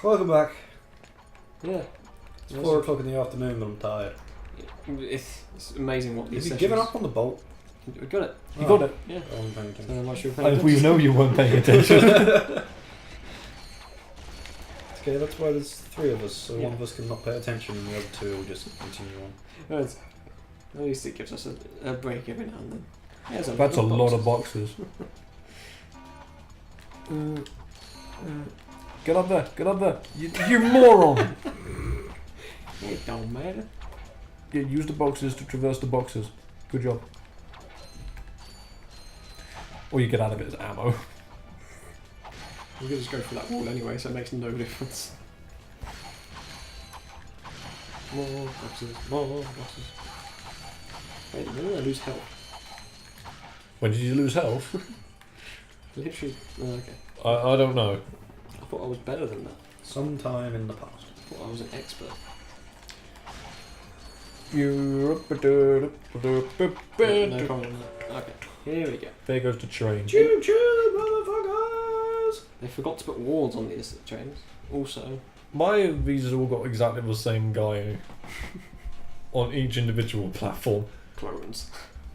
Welcome back. Yeah. It's 4 o'clock in the afternoon and I'm tired. It's amazing what these Have you given up on the bolt? We got it. You got it? Yeah. I wasn't paying attention. I'm not sure if We know you weren't paying attention. Okay, that's why there's 3 of us, so Yeah. one of us can not pay attention and the other 2 will just continue on. At least it gives us a break every now and then. Yeah, That's a lot of boxes. Get up there, get up there. You moron! It don't matter. Yeah, use the boxes to traverse the boxes. Good job. All you get out of it is ammo. We could just go for that wall anyway, so it makes no difference. More boxes, more boxes. Wait, when did I lose health? When did you lose health? Literally, okay. I don't know. I thought I was better than that. Sometime in the past. I thought I was an expert. You. No problem. Okay, here we go. There goes the train. Choo choo, motherfuckers! They forgot to put walls on these trains. Also, Why have these all got exactly the same guy on each individual platform? clones.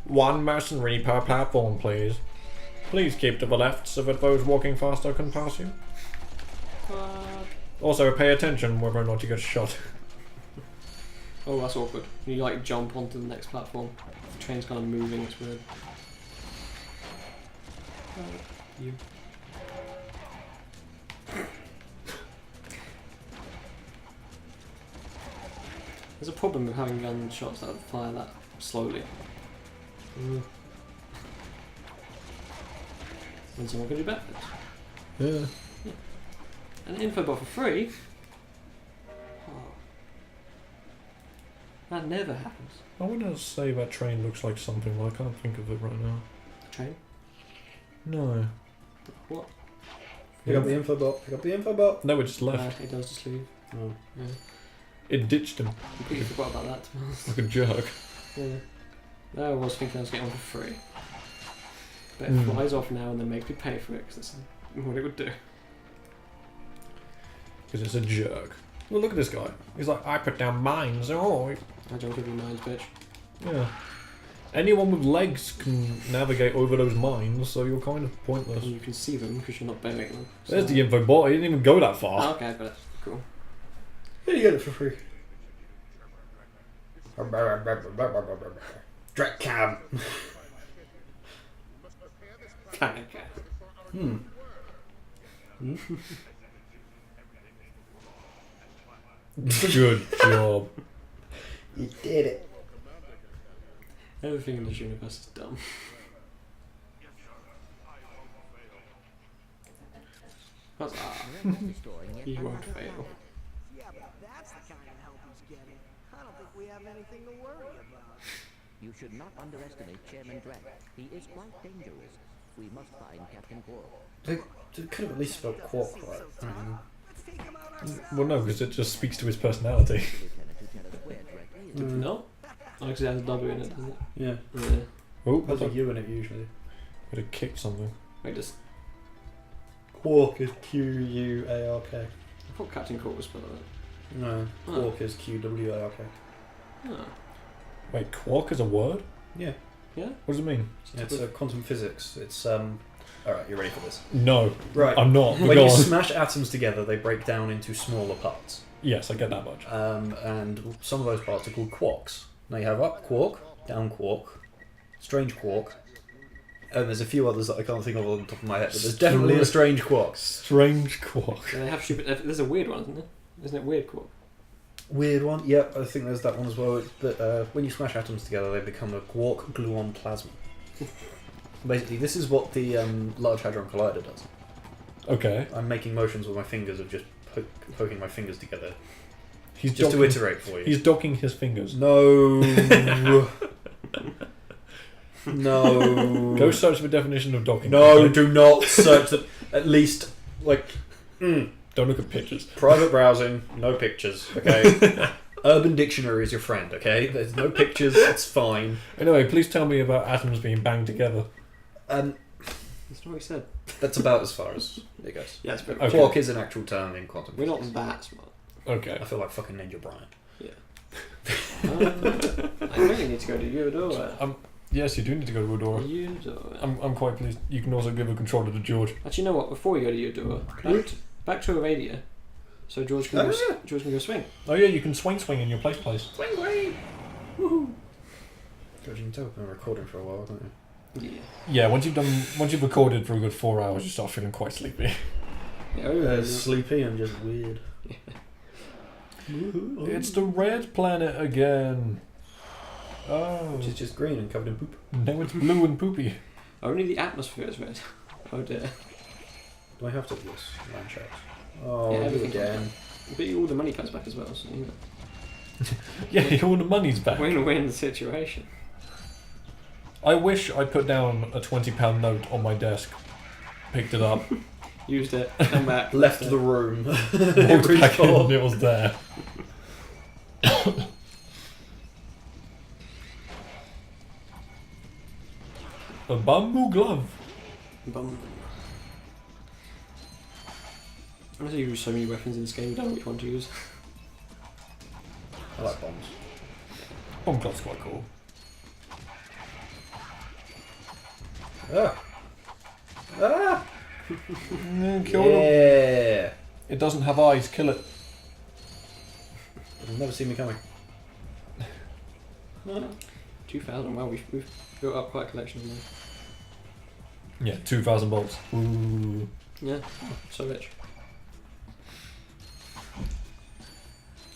One mercenary per platform, please. Please keep to the left so that those walking faster can pass you. Also, pay attention whether or not you get shot. Oh, that's awkward. You like jump onto the next platform. The train's kind of moving, it's weird. You. There's a problem with having gunshots that fire that slowly. When someone can do backwards. Yeah. An info bot for free? Oh. That never happens. I want to say that train looks like something, but I can't think of it right now. Train? No. What? Pick up the info bot, pick up the info bot! No, it just left. It does just leave. Oh. Yeah. It ditched him Completely forgot about that, to be honest. like a jerk. Yeah. No, I was thinking I was getting one for free. But it Mm. flies off now and then makes me pay for it because that's what it would do. Because it's a jerk. Well, look at this guy. He's like, I put down mines. Oh, I don't give you mines, bitch. yeah. Anyone with legs can navigate over those mines, so you're kind of pointless. And you can see them because you're not burying them. So. There's the info bot. He didn't even go that far. Oh, okay, but that's cool. Here you get it for free. Drag cam. Hmm. Good job. You did it. Everything in this universe is dumb. That's you won't fail. Yeah, but that's the kind of help he's getting. I don't think we have anything to worry about. You should not underestimate Chairman Dredd. He is quite dangerous. We must find Captain Quark. They could have at least spelled quark right. Let's take him out ourselves. Well, no, because it just speaks to his personality. Lieutenant, to tell us where Dredd is. No? Oh, because it has a W in it, doesn't it? Yeah. Yeah. Oh, There's a U in it usually. could have kicked something. Wait, just. Quark is Q-U-A-R-K. I thought Captain Quark was spelled like No, Oh. quark is Q-W-A-R-K. that. Oh. Wait, quark is a word? Yeah. Yeah? What does it mean? It's quantum physics. It's Alright, you ready for this? No, Right. I'm not. When Go you on. smash atoms together, they break down into smaller parts. Yes, I get that much. And some of those parts are called quarks. Now you have up quark, down quark, strange quark, and there's a few others that I can't think of on the top of my head, but there's definitely a strange quark. Strange quark. Yeah, they have stupid. There's a weird one, isn't there? Isn't it weird Quark? Weird one, yep, I think there's that one as well. But when you smash atoms together, they become a quark gluon plasma. Basically, this is what the Large Hadron Collider does. Okay. I'm making motions with my fingers of just poking my fingers together. He's Just to docking, iterate for you. He's docking his fingers. No. No. Go search the definition of docking. No, okay? do not search it. At least, like, Don't look at pictures. private browsing, no pictures, okay? Urban Dictionary is your friend, okay? There's no pictures, it's fine. Anyway, please tell me about atoms being banged together. That's not what he said. That's about as far as it goes. Yeah, it's pretty Okay. Quark is an actual term in quantum We're not physics. that smart. Okay. I feel like fucking Ninja Brian. I really need to go to Eudora. Yes, you do need to go to Eudora. Eudora. I'm quite pleased. You can also give a controller to George. Actually, you know what? Before we go to Eudora, back to Aradia, so George can George can go swing. Oh yeah, you can swing in your place. Swing, swing! Woohoo! God, you can tell we've been recording for a while, don't you? Yeah. Yeah, once you've recorded for a good 4 hours, you start feeling quite sleepy. Yeah, Sleepy and just weird. It's the red planet again. Oh. Which is just green and covered in poop. Now it's blue and poopy. Only the atmosphere is red. Oh dear. Do I have to do this? Land checks. Oh, Yeah, do everything again. But all the money comes back as well, so you know. Yeah, all the money's back. Win-win situation. I wish I put down a £20 note on my desk, picked it up, Used it, come back. Left the room. walked back in and it was there. A bamboo glove. Bum. Honestly, you use so many weapons in this game, you don't know which one to use. I like bombs. Bomb glove's quite cool. Ah! Ah! Kill them. Yeah! It doesn't have eyes, kill it. You'll never see me coming. 2000, wow, we've built up quite a collection of them. Yeah, 2,000 bolts. Ooh. Yeah, so rich.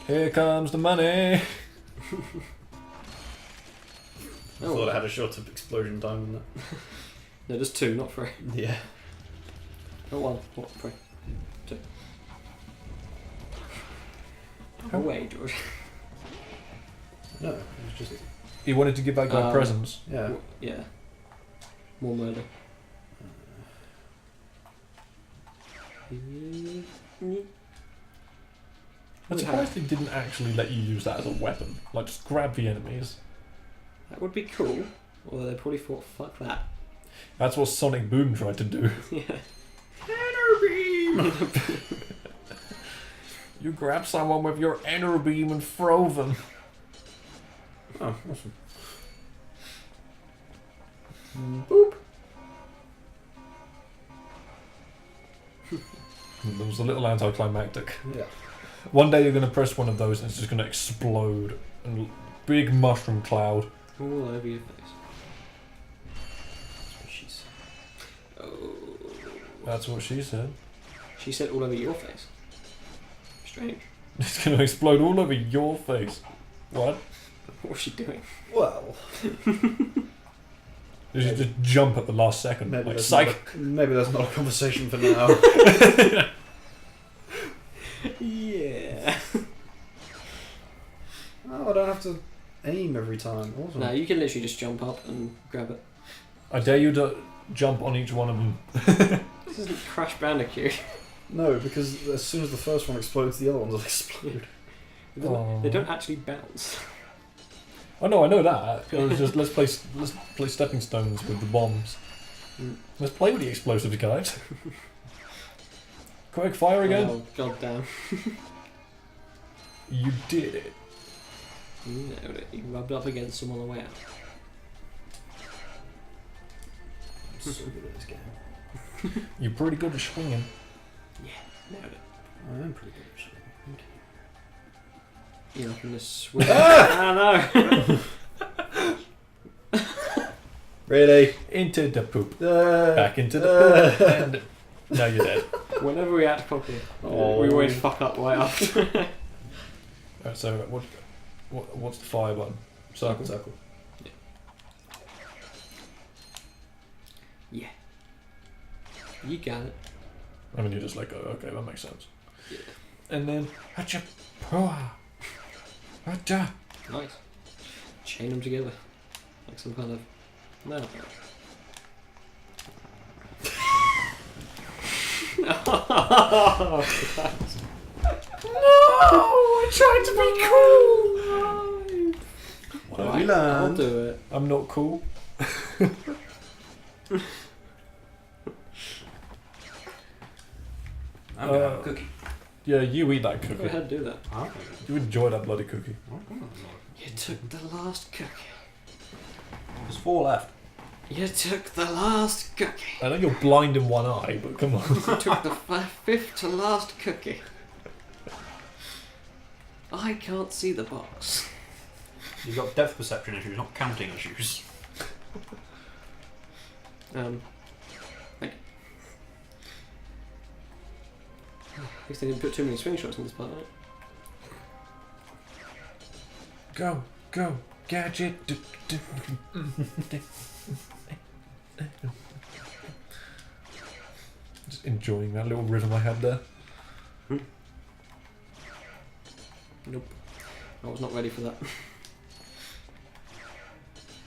Here comes the money. I thought it had a shorter explosion time than that. No, there's 2, not 3. Yeah. Not 1, what, 3. 2. Away, George. No, it was just. He wanted to give that guy presents. Yeah. Yeah. More murder. I'm surprised they didn't actually let you use that as a weapon. Like, just grab the enemies. That would be cool, although they probably thought, fuck that. That's what Sonic Boom tried to do. Yeah. You grab someone with your inner beam and throw them. Oh, awesome. Boop! That was a little anticlimactic. Yeah. One day you're going to press one of those and it's just going to explode. And big mushroom cloud. All over your face. That's what she said. Oh. That's what she said. She said all over your face. Strange. It's going to explode all over your face. What? What was she doing? Well, Did you just jump at the last second? maybe Like, that's, psych! maybe that's not a conversation for now. Yeah. Oh, I don't have to aim every time. Awesome. No, you can literally just jump up and grab it. I dare you to jump on each one of them. This isn't Crash Bandicoot. No, because as soon as the first one explodes, the other ones will explode. Oh. They don't actually bounce. Oh no, I know that. It was just let's play stepping stones with the bombs. Let's play with the explosives, guys. Quick, fire again. Oh, goddamn. You did it. You nailed it. You rubbed up against them on the way out. I'm so good at this game. You're pretty good at swinging. Nailed it. I am pretty good at shooting. You're not going to swing. I know. Really? Into the poop. Back into the poop. And now you're dead. Whenever we act properly, Oh. we always fuck up right after. Right, so what's the fire button? Circle. Circle. Yeah. You got it. I mean, you're just like, oh, okay, that makes sense. Yeah. And then, hacha, poa, hacha. Nice. Chain them together. Like some kind of... No. I tried to be cool. What have Right, you I'll learned? do it. I'm not cool. I'm gonna have a cookie. Yeah, you eat that Go cookie. ahead, do that. You enjoy that bloody cookie. You took the last cookie. There's 4 left. You took the last cookie. I know you're blind in one eye, but come on. You took the fifth to last cookie. I can't see the box. You've got depth perception issues, not counting issues. Thank you. At least they didn't put too many swing shots in this part, right? Go, go, gadget. Just enjoying that little rhythm I had there. Nope. I was not ready for that.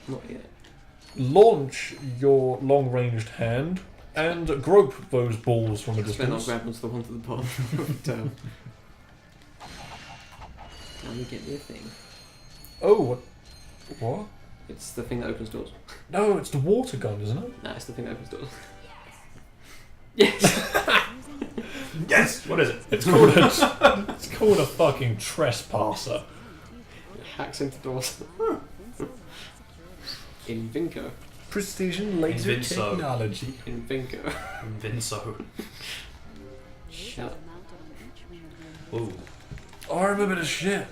Not yet. Launch your long-ranged hand and grope those balls from a Then I'll distance. grab onto the one to the bottom of the town. Let me get me a thing. Oh, what? What? It's the thing that opens doors. No, it's the water gun, isn't it? Nah, it's the thing that opens doors. Yes! Yes! What is it? It's called a, it's called a fucking trespasser. It hacks into doors. In Vinco. Precision laser Invinso. technology. In Vinco. Vinso. Shut up. Ooh. Oh, I remember this shit.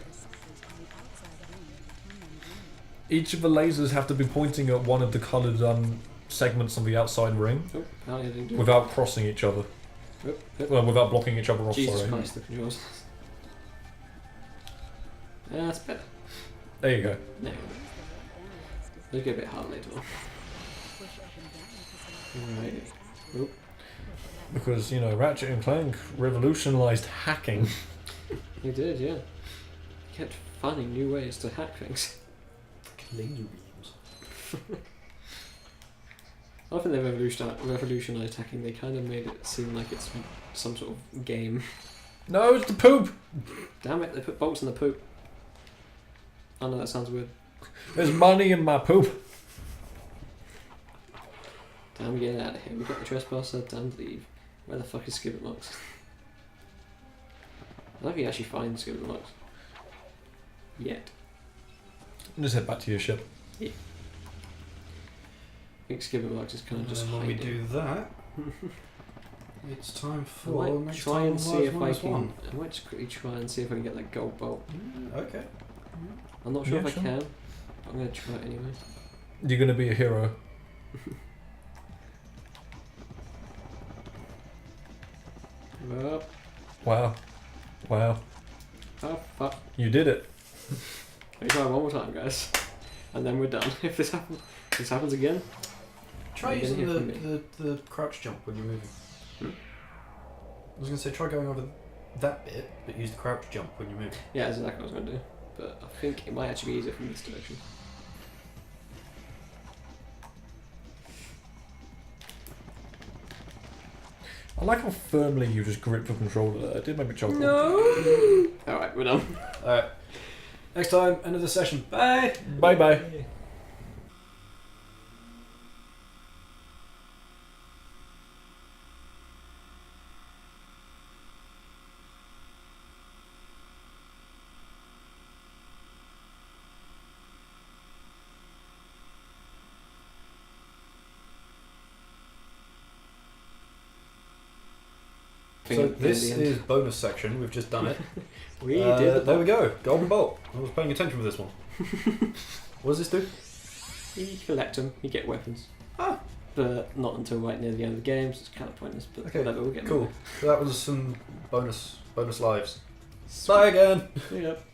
Each of the lasers have to be pointing at one of the coloured segments on the outside ring Oh, apparently I didn't do without crossing each other. it. Oh, Well, without blocking each other off, Jesus sorry. Christ, the controls. Yeah, that's better. There you go. No. It'll get a bit hard later on. Right. Oh, Because, you know, Ratchet and Clank revolutionised hacking. he did, yeah. He kept finding new ways to hack things. Laser beams. I don't think they've revolutionised hacking. They kind of made it seem like it's some sort of game. No, it's the poop! Damn it, they put bolts in the poop. I know that sounds weird. There's money in my poop. Damn, get out of here. We got the trespasser, damn Dayv. Where the fuck is Skibbit Marks? I don't think you actually find Skibbit Marks. Yet. Just head back to your ship. I think Skibbit Marks is kind of just And when we hiding. do that, it's time I for might next try time and see if I Lives can. One. I might just quickly try and see if I can get that gold bolt. Okay. I'm not sure Yeah, if sure. I can, but I'm going to try it anyway. You're gonna be a hero. Oh, Wow. Wow. oh fuck. You did it. Let me try one more time, guys. And then we're done. If this happens again, Try You're gonna using hear from the crouch jump when you're moving. Hmm? I was going to say try going over that bit, but use the crouch jump when you're moving. yeah, that's exactly what I was going to do. But I think it might actually be easier from this direction. I like how firmly you just grip the controller there. It did make me chuckle. No! Alright, we're done. Alright. Next time, end of the session. Bye! Bye bye. So this is bonus section. We've just done it. We did the There we go. Golden bolt. I was paying attention with this one. What does this do? You collect them, you get weapons. Ah. But not until right near the end of the game, so it's kind of pointless. But Okay, whatever, we'll get Cool. So that was some bonus lives. Bye again. them. Yep.